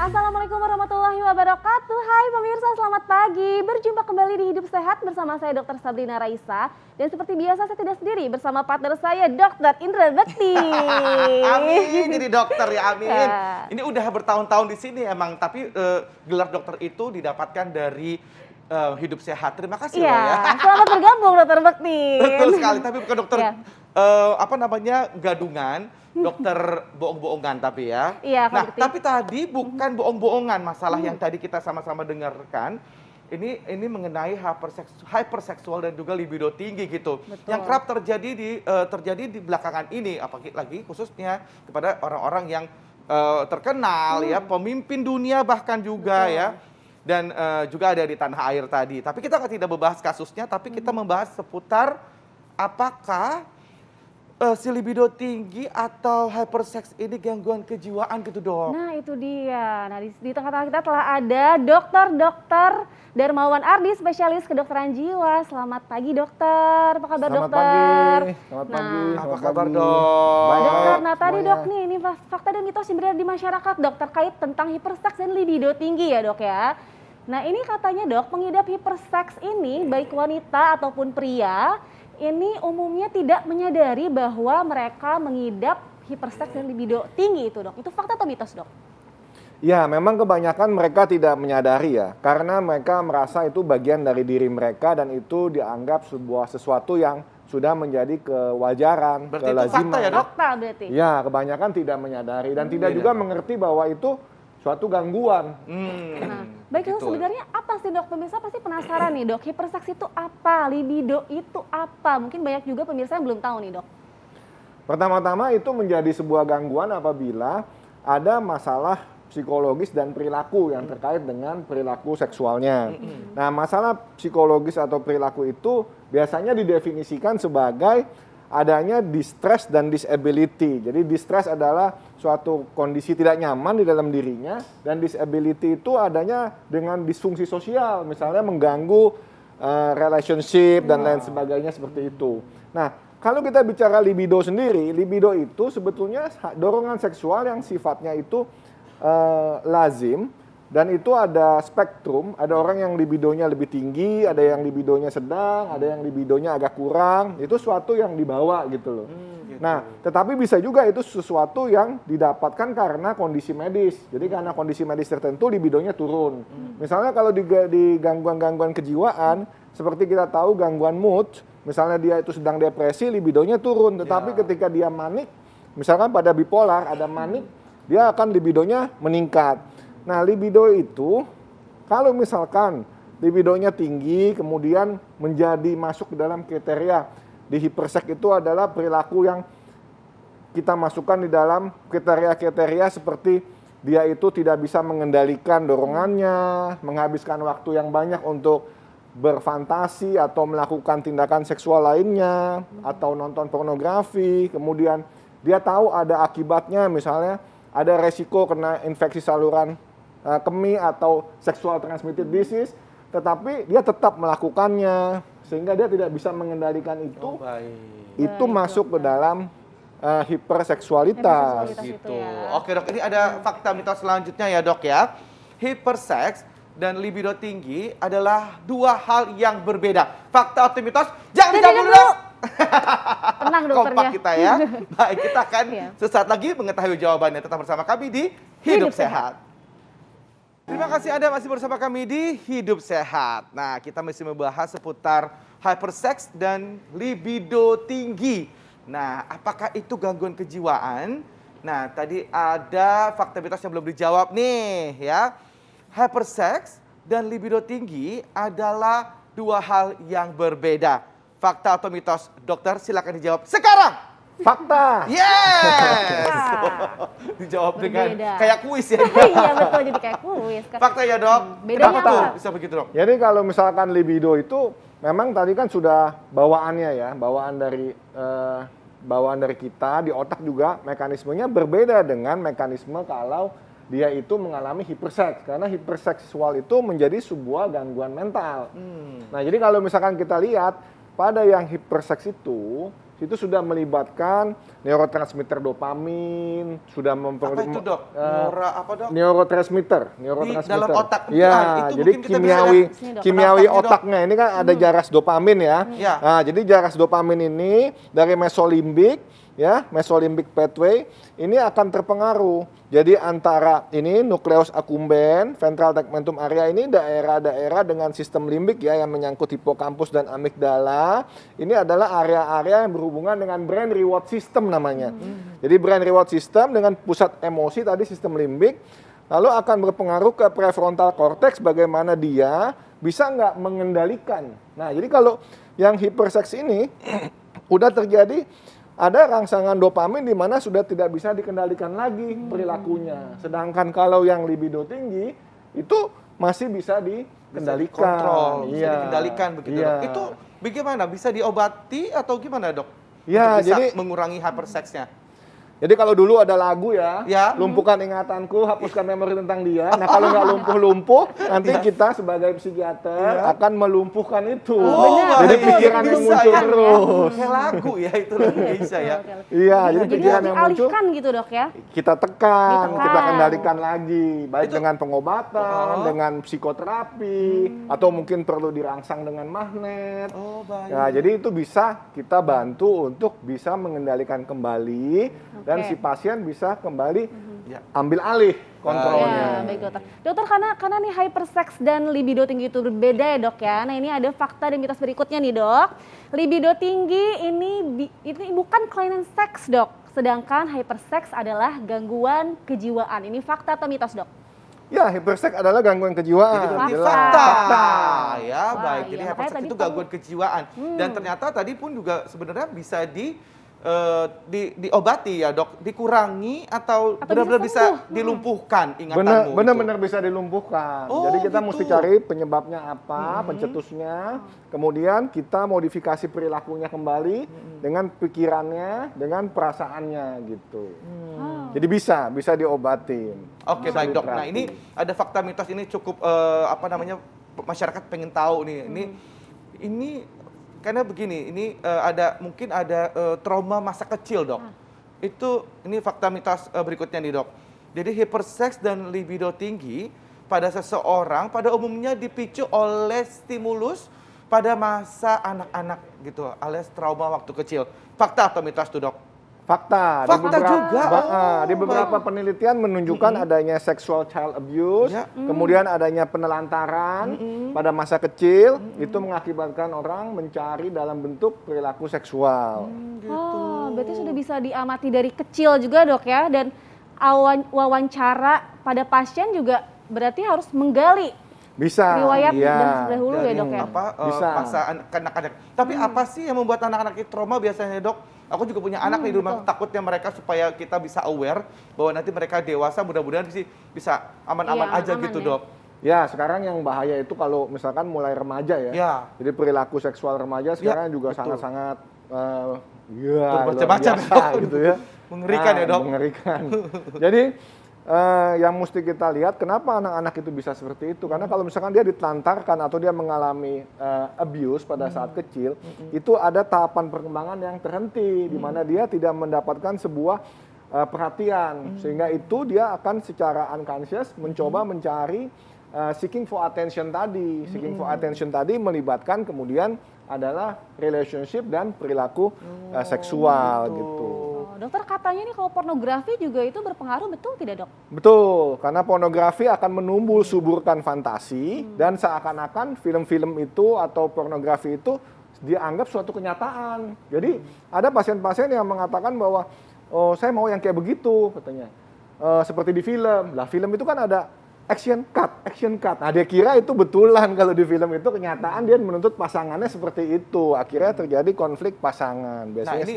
Assalamualaikum warahmatullahi wabarakatuh. Hai pemirsa, selamat pagi. Berjumpa kembali di Hidup Sehat bersama saya Dr. Sabrina Raisa. Dan seperti biasa saya tidak sendiri bersama partner saya Dr. Indra Bekti. Amin, jadi dokter ya, amin. Ya. Ini udah bertahun-tahun di sini emang, tapi gelar dokter itu didapatkan dari Hidup Sehat. Terima kasih loh ya. Iya, selamat bergabung Dr. Bekti. Betul sekali, tapi bukan dokter Ya. gadungan, dokter bohong-bohongan tapi ya. Iya, Kak Nah, Bekti. tapi tadi bukan bohong-bohongan masalah yang tadi kita sama-sama dengarkan. Ini mengenai hyperseksual dan juga libido tinggi gitu. Betul. Yang kerap terjadi di belakangan ini, apalagi khususnya kepada orang-orang yang terkenal ya, pemimpin dunia bahkan juga Betul. ya. Dan juga ada di tanah air tadi. Tapi kita tidak membahas kasusnya, tapi kita membahas seputar apakah si libido tinggi atau hypersex ini gangguan kejiwaan gitu, Dok. Nah itu dia. Nah di tengah-tengah kita telah ada Dokter Darmawan Ardi, spesialis kedokteran jiwa. Selamat pagi dokter. Apa kabar Selamat dokter? pagi, selamat pagi. Apa selamat kabar, pagi. Dok? Baik, Dokter, nah tadi semuanya. dok nih, ini fakta dan mitos yang beredar di masyarakat dok terkait tentang hiperseks dan libido tinggi ya dok ya. Nah ini katanya dok, pengidap hiperseks ini baik wanita ataupun pria, ini umumnya tidak menyadari bahwa mereka mengidap hiperseks dan libido tinggi itu dok. Itu fakta atau mitos dok? Ya, memang kebanyakan mereka tidak menyadari ya, karena mereka merasa itu bagian dari diri mereka dan itu dianggap sesuatu yang sudah menjadi kewajaran, Berarti itu kelaziman. fakta ya, Dok? Fakta berarti. Ya, kebanyakan tidak menyadari dan tidak Iya. juga mengerti bahwa itu suatu gangguan. Nah, baik dok, begitu. sebenarnya apa sih dok? Pemirsa pasti penasaran nih dok, hiperseks itu apa? Libido itu apa? Mungkin banyak juga pemirsa yang belum tahu nih dok. Pertama-tama itu menjadi sebuah gangguan apabila ada masalah psikologis dan perilaku yang terkait dengan perilaku seksualnya. Nah, masalah psikologis atau perilaku itu biasanya didefinisikan sebagai adanya distress dan disability. Jadi distress adalah suatu kondisi tidak nyaman di dalam dirinya dan disability itu adanya dengan disfungsi sosial, misalnya mengganggu relationship dan lain sebagainya seperti itu. Nah, kalau kita bicara libido sendiri, libido itu sebetulnya dorongan seksual yang sifatnya itu lazim dan itu ada spektrum, ada orang yang libidonya lebih tinggi, ada yang libidonya sedang, ada yang libidonya agak kurang, itu suatu yang dibawa gitu loh. Gitu. Nah, tetapi bisa juga itu sesuatu yang didapatkan karena kondisi medis. Jadi karena kondisi medis tertentu libidonya turun. Misalnya kalau di gangguan-gangguan kejiwaan, seperti kita tahu gangguan mood, misalnya dia itu sedang depresi, libidonya turun. Tetapi ketika dia manik, misalkan pada bipolar ada manik, dia akan libidonya meningkat. Nah, libido itu kalau misalkan libidonya tinggi kemudian menjadi masuk ke dalam kriteria di hiperseks itu adalah perilaku yang kita masukkan di dalam kriteria-kriteria seperti dia itu tidak bisa mengendalikan dorongannya, menghabiskan waktu yang banyak untuk berfantasi atau melakukan tindakan seksual lainnya atau nonton pornografi, kemudian dia tahu ada akibatnya misalnya ada resiko kena infeksi saluran kemih atau sexual transmitted disease, tetapi dia tetap melakukannya sehingga dia tidak bisa mengendalikan itu. Oh, baik. Itu Baik, masuk ke dokter. dalam hiperseksualitas. Hiperseksualitas. Gitu. Itu ya. Oke, Dok, ini ada fakta mitos selanjutnya ya, Dok ya. Hiperseks dan libido tinggi adalah dua hal yang berbeda. Fakta atau mitos? Jangan dijawab dulu, Dok. Tenang dokternya. Kompak kita ya. Baik, kita akan Iya. sesaat lagi mengetahui jawabannya. Tetap bersama kami di Hidup Hidup Sehat. Terima kasih Anda masih bersama kami di Hidup Sehat. Nah, kita masih membahas seputar hypersex dan libido tinggi. Nah, apakah itu gangguan kejiwaan? Nah, tadi ada fakta mitos yang belum dijawab nih ya. Hypersex dan libido tinggi adalah dua hal yang berbeda. Fakta atau mitos? Dokter, silakan dijawab sekarang. Fakta. Yes! Fakta. Dijawab dengan Berbeda. kayak kuis ya. Iya betul, jadi kayak kuis. Fakta ya, Dok. Bedanya Kenapa tuh apa? bisa begitu, Dok? Jadi kalau misalkan libido itu memang tadi kan sudah bawaannya ya, bawaan dari kita di otak juga mekanismenya berbeda dengan mekanisme kalau dia itu mengalami hiperseks, karena hiperseksual itu menjadi sebuah gangguan mental. Nah, jadi kalau misalkan kita lihat pada yang hiperseks itu itu sudah melibatkan neurotransmitter dopamin, sudah Apa itu dok? Dok? Neurotransmitter. Di dalam otak. Ya, itu jadi mungkin kita bisa lihat kimiawi penataannya, Dok. otaknya ini kan ada jaras dopamin ya. Ya. Nah, jadi jaras dopamin ini dari mesolimbik, ya, mesolimbik pathway ini akan terpengaruh. Jadi antara ini nukleus accumbens, ventral tegmentum area ini daerah-daerah dengan sistem limbik ya yang menyangkut hipokampus dan amigdala. Ini adalah area-area yang berhubungan dengan brain reward system namanya. Jadi brain reward system dengan pusat emosi tadi sistem limbik, lalu akan berpengaruh ke prefrontal cortex bagaimana dia bisa nggak mengendalikan. Nah, jadi kalau yang hiperseks ini udah terjadi ada rangsangan dopamin di mana sudah tidak bisa dikendalikan lagi perilakunya. Sedangkan kalau yang libido tinggi itu masih bisa dikendalikan. Kontrol, bisa Iya. dikendalikan begitu. Iya. Dok. Itu bagaimana? Bisa diobati atau gimana dok? Ya, Untuk bisa jadi mengurangi hyperseksnya. Jadi kalau dulu ada lagu ya, Ya. lumpuhkan ingatanku, hapuskan memori tentang dia. Nah kalau nggak lumpuh-lumpuh, nanti kita sebagai psikiater akan melumpuhkan itu. benar. Jadi Betul, pikiran yang bisa muncul ya. terus. Kayak lagu ya itu lagu bisa ya. Iya, jadi Jadi pikiran yang muncul dialihkan gitu dok ya. kita tekan, Ditekan. kita kendalikan lagi, baik Itu- dengan pengobatan, Oh. dengan psikoterapi, atau mungkin perlu dirangsang dengan magnet. Oh baik. Ya, jadi itu bisa kita bantu untuk bisa mengendalikan kembali dan Oke. si pasien bisa kembali Ya. ambil alih Ya, kontrolnya. baik dokter. Dokter karena nih hyperseks dan libido tinggi itu berbeda ya dok ya. Nah ini ada fakta dan mitos berikutnya nih dok. Libido tinggi ini bukan kelainan seks dok. Sedangkan hyperseks adalah gangguan kejiwaan. Ini fakta atau mitos dok? Ya, hyperseks adalah gangguan kejiwaan. Jadi berarti Fakta. fakta. Ya Wah, baik. iya, Jadi makanya hyperseks tadi itu tahu. gangguan kejiwaan. Dan ternyata tadi pun juga sebenarnya bisa diobati ya dok, dikurangi atau Atau benar-benar bisa bisa sembuh. dilumpuhkan ingatanmu. Benar-benar bisa dilumpuhkan. Oh, Jadi kita gitu. mesti cari penyebabnya apa, pencetusnya. Kemudian kita modifikasi perilakunya kembali dengan pikirannya, dengan perasaannya gitu. Oh. Jadi bisa diobatin. Oke Bisa baik dok. Nah diterapi. ini ada fakta mitos ini cukup masyarakat pengen tahu nih. Ini karena begini, mungkin ada trauma masa kecil dok. Ini fakta mitos berikutnya nih dok. Jadi hyperseks dan libido tinggi pada seseorang pada umumnya dipicu oleh stimulus pada masa anak-anak gitu, alias trauma waktu kecil. Fakta atau mitos tuh dok? Fakta. Fakta juga? Di Oh, beberapa penelitian menunjukkan adanya sexual child abuse, Ya. kemudian adanya penelantaran pada masa kecil, itu mengakibatkan orang mencari dalam bentuk perilaku seksual. Oh, berarti sudah bisa diamati dari kecil juga dok ya. Dan wawancara pada pasien juga berarti harus menggali Bisa. riwayat iya. dan dahulu ya Dari dok ya. Bisa. masa anak-anak. Tapi apa sih yang membuat anak-anak itu trauma biasanya dok? Aku juga punya anak di rumah, betul. takutnya mereka supaya kita bisa aware bahwa nanti mereka dewasa mudah-mudahan bisa aman-aman Iya, aja aman gitu ya. dok. Ya, sekarang yang bahaya itu kalau misalkan mulai remaja ya. Ya. Jadi perilaku seksual remaja sekarang juga betul. sangat-sangat luar Bermacam-macam, biasa Dok. gitu ya. Mengerikan ya, Dok. Mengerikan. Jadi yang mesti kita lihat kenapa anak-anak itu bisa seperti itu, karena kalau misalkan dia ditelantarkan atau dia mengalami abuse pada saat kecil, itu ada tahapan perkembangan yang terhenti di mana dia tidak mendapatkan sebuah perhatian, sehingga itu dia akan secara unconscious mencoba mencari seeking for attention tadi. Seeking for attention tadi melibatkan kemudian adalah relationship dan perilaku seksual gitu. Oh, dokter katanya nih kalau pornografi juga itu berpengaruh, betul tidak dok? Betul, karena pornografi akan menumbuh suburkan fantasi dan seakan-akan film-film itu atau pornografi itu dianggap suatu kenyataan. Jadi ada pasien-pasien yang mengatakan bahwa oh saya mau yang kayak begitu katanya. Seperti di film. Lah film itu kan ada action cut. Nah dia kira itu betulan kalau di film itu kenyataan dia menuntut pasangannya seperti itu. Akhirnya terjadi konflik pasangan. Nah Biasanya ini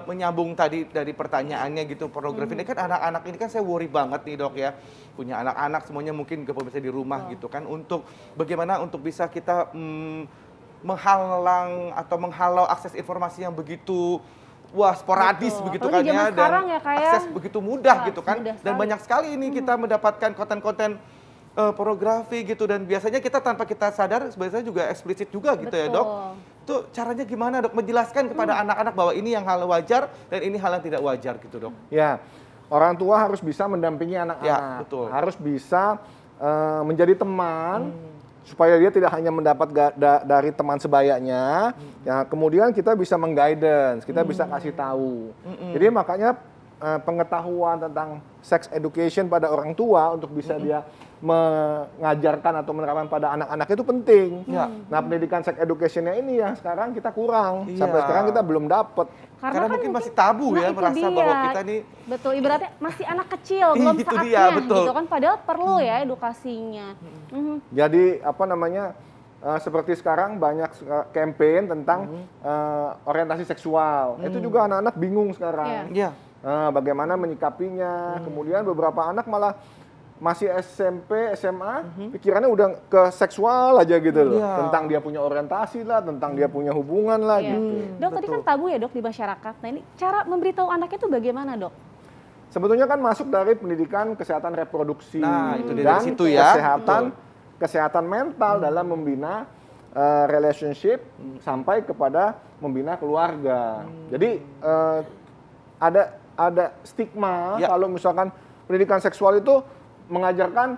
menyambung tadi dari pertanyaannya gitu, pornografi ini kan anak-anak ini kan saya worry banget nih dok ya, punya anak-anak semuanya mungkin juga bisa di rumah gitu kan, untuk bagaimana untuk bisa kita menghalau akses informasi yang begitu sporadis Betul. begitu Apalagi kan zaman ya, dan sekarang ya, Kak, ya. akses begitu mudah Wah, gitu kan, mudah dan sekali. banyak sekali ini kita mendapatkan konten-konten pornografi gitu, dan biasanya kita tanpa kita sadar biasanya juga eksplisit juga gitu ya dok. Betul. Itu caranya gimana dok? Menjelaskan kepada anak-anak bahwa ini yang hal wajar dan ini hal yang tidak wajar gitu dok. Ya, orang tua harus bisa mendampingi anak-anak, Ya, betul. harus bisa menjadi teman supaya dia tidak hanya mendapat dari teman sebayanya. Ya, kemudian kita bisa mengguidance, kita bisa kasih tahu. Jadi makanya pengetahuan tentang sex education pada orang tua untuk bisa dia mengajarkan atau menerapkan pada anak-anak itu penting. Ya. Nah, pendidikan sex education-nya ini yang sekarang kita kurang. Iya. Sampai sekarang kita belum dapat. Karena kan mungkin masih tabu ya, itu merasa dia. bahwa kita nih Betul, ibaratnya masih anak kecil, belum Itu saatnya dia, betul. gitu kan, padahal perlu ya edukasinya. Jadi apa namanya, seperti sekarang banyak campaign tentang orientasi seksual. Itu juga anak-anak bingung sekarang. ya. Bagaimana menyikapinya. Kemudian beberapa anak malah masih SMP, SMA, pikirannya udah ke seksual aja gitu loh. Iya. Tentang dia punya orientasi lah, tentang dia punya hubungan lah Iya. gitu. Dok, tadi kan tabu ya dok di masyarakat. Nah ini cara memberitahu anaknya itu bagaimana dok? Sebetulnya kan masuk dari pendidikan kesehatan reproduksi Nah, itu dari dan situ ya. kesehatan mental dalam membina relationship sampai kepada membina keluarga. Jadi ada stigma Ya. kalau misalkan pendidikan seksual itu mengajarkan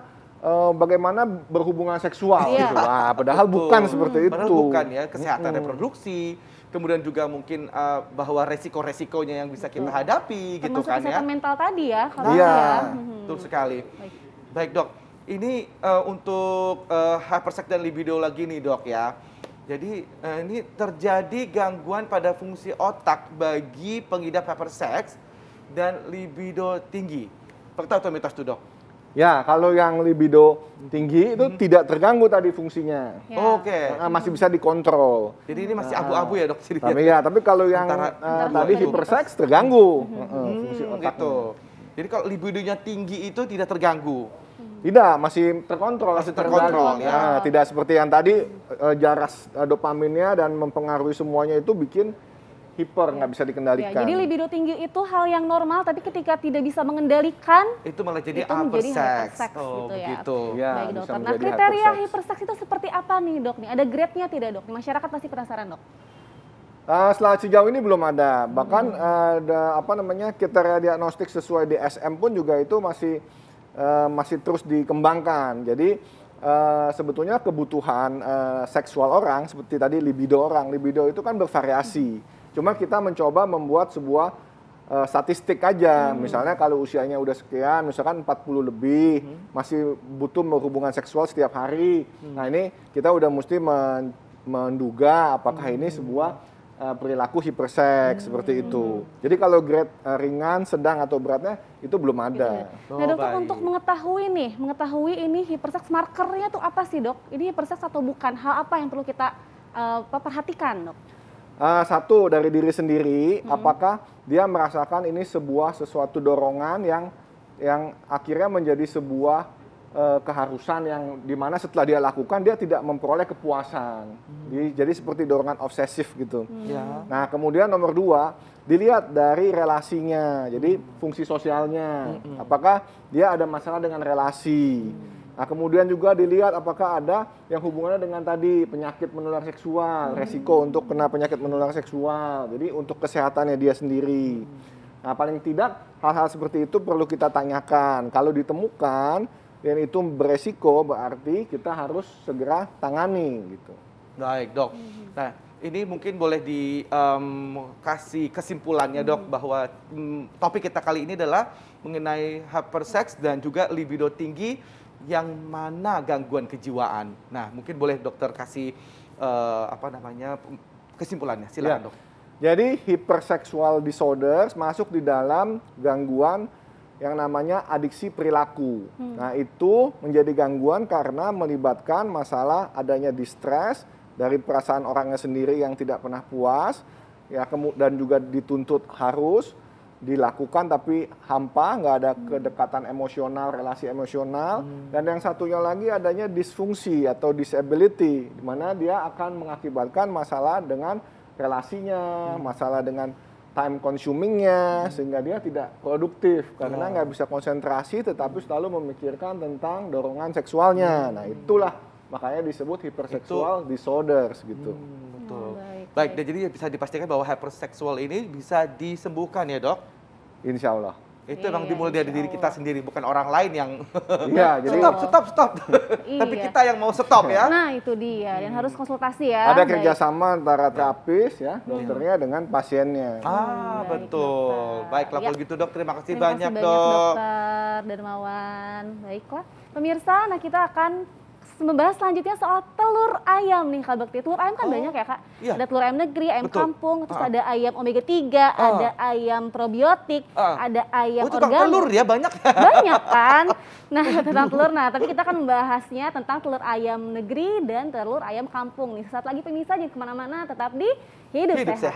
bagaimana berhubungan seksual Iya. gitu. Wah, padahal Betul. bukan seperti itu. Padahal bukan ya, kesehatan reproduksi, kemudian juga mungkin bahwa resiko-resikonya yang bisa kita hadapi gitu Termasuk kan ya. kesehatan mental tadi ya, kalau Iya. ya. Betul sekali. Baik. Baik dok, ini untuk hypersex dan libido lagi nih dok ya. Jadi ini terjadi gangguan pada fungsi otak bagi pengidap hypersex dan libido tinggi. Fakta atau mitos tuh dok? Ya, kalau yang libido tinggi itu tidak terganggu tadi fungsinya. Ya. Oke. Masih bisa dikontrol. Jadi ini masih abu-abu ya dok? Tapi kalau yang Antara tadi dua itu. hiperseks terganggu fungsi otaknya. Gitu. Jadi kalau libidonya tinggi itu tidak terganggu. Tidak, masih terkontrol. Masih terkontrol, terkendali. ya. Nah, tidak seperti yang tadi jaras dopaminnya dan mempengaruhi semuanya itu bikin hiper, nggak bisa Ya, dikendalikan. jadi libido tinggi itu hal yang normal, tapi ketika tidak bisa mengendalikan, Itu malah jadi itu menjadi hypersex. hypersex gitu ya. Begitu. Ya, Baik bisa dokter. Nah menjadi kriteria hypersex. hypersex itu seperti apa nih dok? Nih ada grade-nya tidak dok? Masyarakat pasti penasaran dok. Setelah sejauh ini belum ada. Bahkan ada kriteria diagnostik sesuai DSM pun juga itu masih terus dikembangkan. Jadi sebetulnya kebutuhan seksual orang seperti tadi libido itu kan bervariasi. Cuma kita mencoba membuat sebuah statistik aja. Misalnya kalau usianya udah sekian, misalkan 40 lebih, masih butuh berhubungan seksual setiap hari. Nah ini kita udah mesti menduga apakah ini sebuah perilaku hiperseks seperti itu. Jadi kalau grade ringan, sedang atau beratnya itu belum ada. Oh, Nah dokter, baik. untuk mengetahui ini hypersex markernya tuh apa sih dok? Ini hypersex atau bukan? Hal apa yang perlu kita perhatikan dok? Satu dari diri sendiri, apakah dia merasakan ini sesuatu dorongan yang akhirnya menjadi sebuah keharusan yang dimana setelah dia lakukan dia tidak memperoleh kepuasan. Jadi seperti dorongan obsesif gitu. Ya. Nah kemudian nomor 2, dilihat dari relasinya, jadi fungsi sosialnya, apakah dia ada masalah dengan relasi. Nah kemudian juga dilihat apakah ada yang hubungannya dengan tadi penyakit menular seksual, resiko untuk kena penyakit menular seksual, jadi untuk kesehatannya dia sendiri. Nah paling tidak hal-hal seperti itu perlu kita tanyakan. Kalau ditemukan dan itu beresiko berarti kita harus segera tangani gitu. Baik dok. Nah ini mungkin boleh dikasih kesimpulannya dok bahwa topik kita kali ini adalah mengenai hypersex dan juga libido tinggi yang mana gangguan kejiwaan. Nah mungkin boleh dokter kasih kesimpulannya. Silakan Ya. dok. Jadi hypersexual disorders masuk di dalam gangguan yang namanya adiksi perilaku. Nah itu menjadi gangguan karena melibatkan masalah adanya distress dari perasaan orangnya sendiri yang tidak pernah puas, ya dan juga dituntut harus dilakukan tapi hampa, nggak ada kedekatan emosional, relasi emosional, dan yang satunya lagi adanya disfungsi atau disability, di mana dia akan mengakibatkan masalah dengan relasinya, masalah dengan time consumingnya, sehingga dia tidak produktif karena nggak bisa konsentrasi, tetapi selalu memikirkan tentang dorongan seksualnya. Nah itulah makanya disebut hypersexual disorders gitu. Betul. baik, Baik, dan jadi bisa dipastikan bahwa hyperseksual ini bisa disembuhkan ya dok? Insya Allah. Itu Iya, emang dimulai dari insya diri kita Allah. sendiri, bukan orang lain yang Iya, jadi stop. Tapi Iya. kita yang mau stop ya. Nah itu dia, dan harus konsultasi ya. ada Baik. kerjasama antara terapis ya, dokternya dengan pasiennya. Baik, Betul. dokter. Baiklah Ya. kalau gitu dok, terima kasih Terima banyak kasih dok. Dokter Darmawan. Baiklah, pemirsa, nah kita akan membahas selanjutnya soal telur ayam nih Kak Bekti. Telur ayam kan banyak ya Kak. Iya. Ada telur ayam negeri, ayam Betul. kampung, terus Ah. ada ayam omega 3, ada ayam probiotik, ada ayam Tukang organik. telur ya banyak. Banyak kan? Nah, tentang telur. Nah, tapi kita akan membahasnya tentang telur ayam negeri dan telur ayam kampung nih. Sesaat lagi pemirsa, jangan kemana-mana, tetap di Hidup Hidup Sehat.